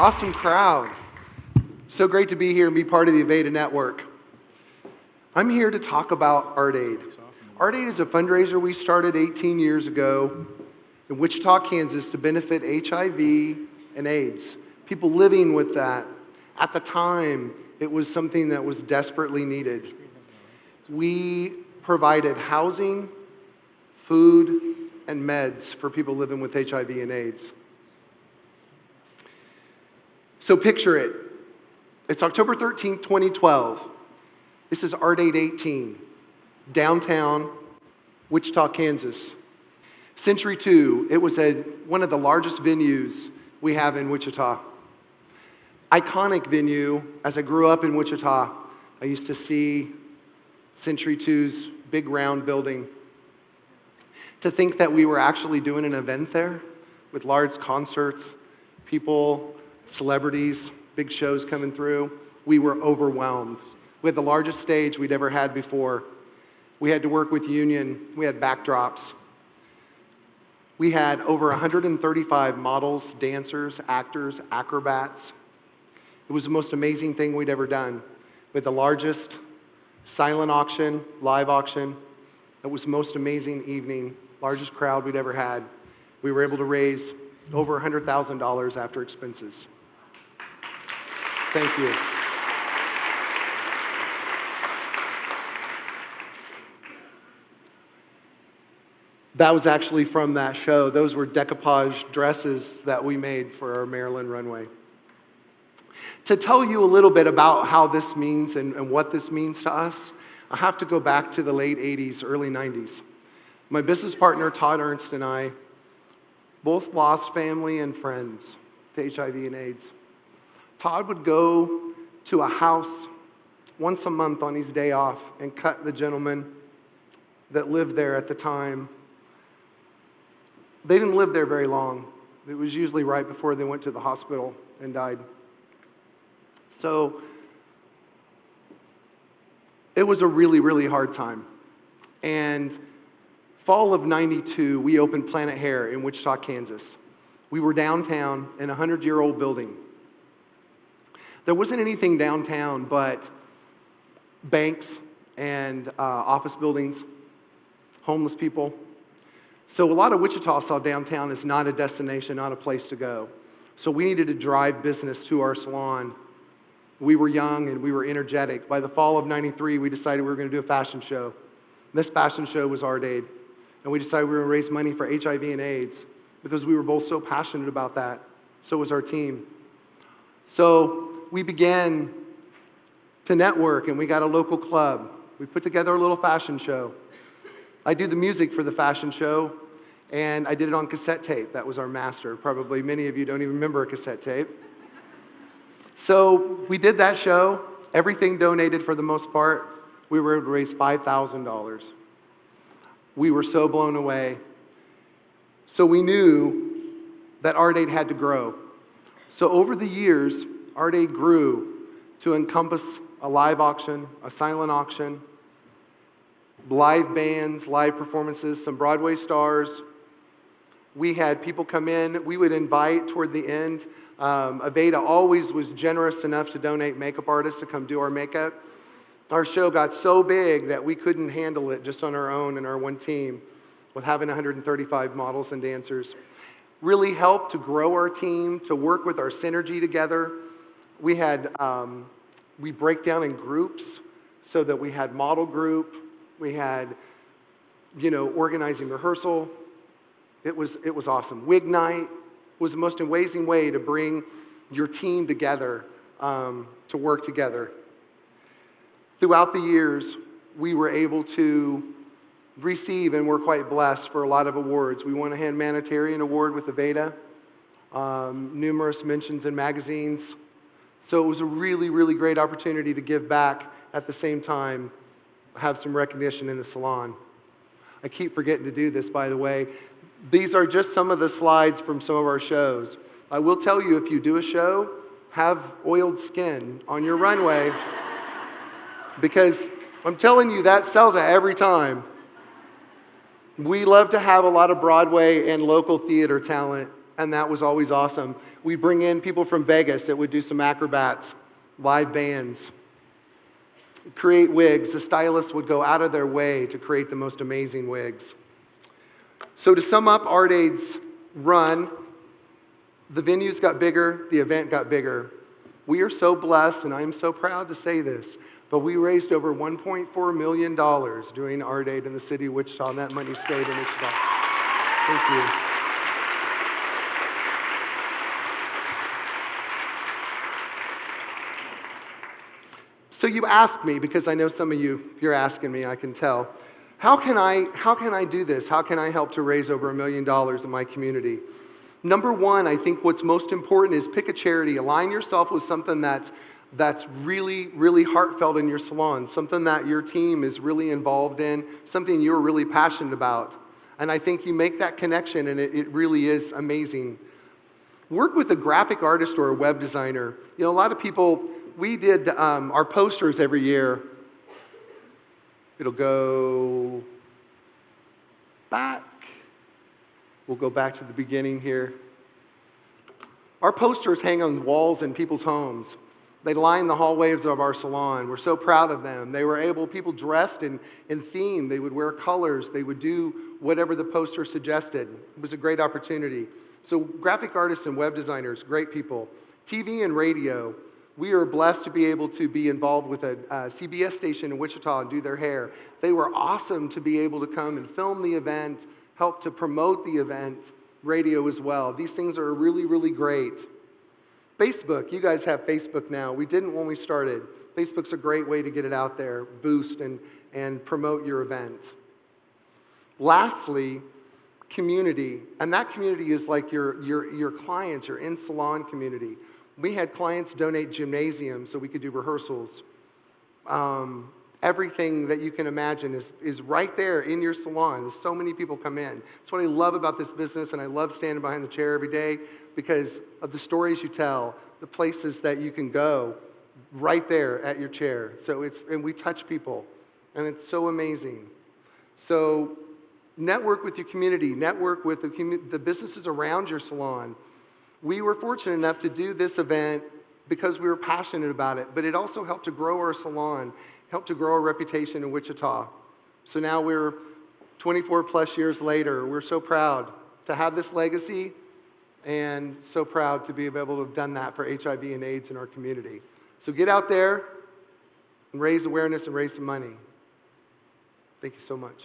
Awesome crowd. So great to be here and be part of the Aveda network. I'm here to talk about Art Aid. Art Aid is a fundraiser we started 18 years ago in Wichita, Kansas to benefit HIV and AIDS. People living with that. At the time, it was something that was desperately needed. We provided housing, food, and meds for people living with HIV and AIDS. So picture it. It's October 13th, 2012. This is Art Aid 18, downtown Wichita, Kansas. Century 2, it was one of the largest venues we have in Wichita. Iconic venue. As I grew up in Wichita, I used to see Century 2's big round building. To think that we were actually doing an event there with large concerts, people, celebrities, big shows coming through, we were overwhelmed. We had the largest stage we'd ever had before. We had to work with union. We had backdrops. We had over 135 models, dancers, actors, acrobats. It was the most amazing thing we'd ever done. We had the largest silent auction, live auction. It was the most amazing evening, largest crowd we'd ever had. We were able to raise over $100,000 after expenses. Thank you. That was actually from that show. Those were decoupage dresses that we made for our Maryland runway. To tell you a little bit about how this means and what this means to us, I have to go back to the late 80s, early 90s. My business partner, Todd Ernst, and I both lost family and friends to HIV and AIDS. Todd would go to a house once a month on his day off and cut the gentleman that lived there at the time. They didn't live there very long. It was usually right before they went to the hospital and died. So it was a really, really hard time. And fall of '92, we opened Planet Hair in Wichita, Kansas. We were downtown in a 100-year-old building. There wasn't anything downtown but banks and office buildings, homeless people. So a lot of Wichita saw downtown as not a destination, not a place to go. So we needed to drive business to our salon. We were young and we were energetic. By the fall of '93, we decided we were going to do a fashion show. This fashion show was Art Aid. And we decided we were going to raise money for HIV and AIDS because we were both so passionate about that. So was our team. So we began to network and we got a local club. We put together a little fashion show. I do the music for the fashion show, and I did it on cassette tape. That was our master. Probably many of you don't even remember a cassette tape. So we did that show, everything donated for the most part. We were able to raise $5,000. We were so blown away. So we knew that Art Aid had to grow. So over the years, Art Aid grew to encompass a live auction, a silent auction, live bands, live performances, some Broadway stars. We had people come in. We would invite toward the end. Aveda always was generous enough to donate makeup artists to come do our makeup. Our show got so big that we couldn't handle it just on our own and our one team with having 135 models and dancers. Really helped to grow our team, to work with our synergy together. We break down in groups so that we had model group, we had, organizing rehearsal. It was awesome. Wig night was the most amazing way to bring your team together, to work together. Throughout the years, we were able to receive, and we're quite blessed for a lot of awards. We won a humanitarian award with Aveda, numerous mentions in magazines. So it was a really, really great opportunity to give back at the same time, have some recognition in the salon. I keep forgetting to do this, by the way. These are just some of the slides from some of our shows. I will tell you, if you do a show, have oiled skin on your runway because I'm telling you, that sells it every time. We love to have a lot of Broadway and local theater talent and that was always awesome. We bring in people from Vegas that would do some acrobats, live bands, create wigs. The stylists would go out of their way to create the most amazing wigs. So to sum up Art Aid's run, the venues got bigger, the event got bigger. We are so blessed, and I'm so proud to say this, but we raised over $1.4 million doing Art Aid in the city of Wichita, and that money stayed in Wichita. Thank you. So you asked me, because I know some of you're asking me, I can tell, how can I do this? How can I help to raise over $1 million in my community? Number one, I think what's most important is pick a charity. Align yourself with something that's really, really heartfelt in your salon, something that your team is really involved in, something you're really passionate about. And I think you make that connection, and it really is amazing. Work with a graphic artist or a web designer. You know, a lot of people, we did our posters every year. It'll go back. We'll go back to the beginning here. Our posters hang on walls in people's homes. They line the hallways of our salon. We're so proud of them. They were able, people dressed in theme. They would wear colors. They would do whatever the poster suggested. It was a great opportunity. So graphic artists and web designers, great people. TV and radio. We are blessed to be able to be involved with a CBS station in Wichita and do their hair. They were awesome to be able to come and film the event, help to promote the event, radio as well. These things are really, really great. Facebook, you guys have Facebook now. We didn't when we started. Facebook's a great way to get it out there, boost and promote your event. Lastly, community. And that community is like your clients, your in-salon community. We had clients donate gymnasiums so we could do rehearsals. Everything that you can imagine is right there in your salon. There's so many people come in. That's what I love about this business, and I love standing behind the chair every day because of the stories you tell, the places that you can go right there at your chair. And we touch people, and it's so amazing. So network with your community, network with the businesses around your salon. We were fortunate enough to do this event because we were passionate about it, but it also helped to grow our salon, helped to grow our reputation in Wichita. So now we're 24 plus years later. We're so proud to have this legacy and so proud to be able to have done that for HIV and AIDS in our community. So get out there and raise awareness and raise some money. Thank you so much.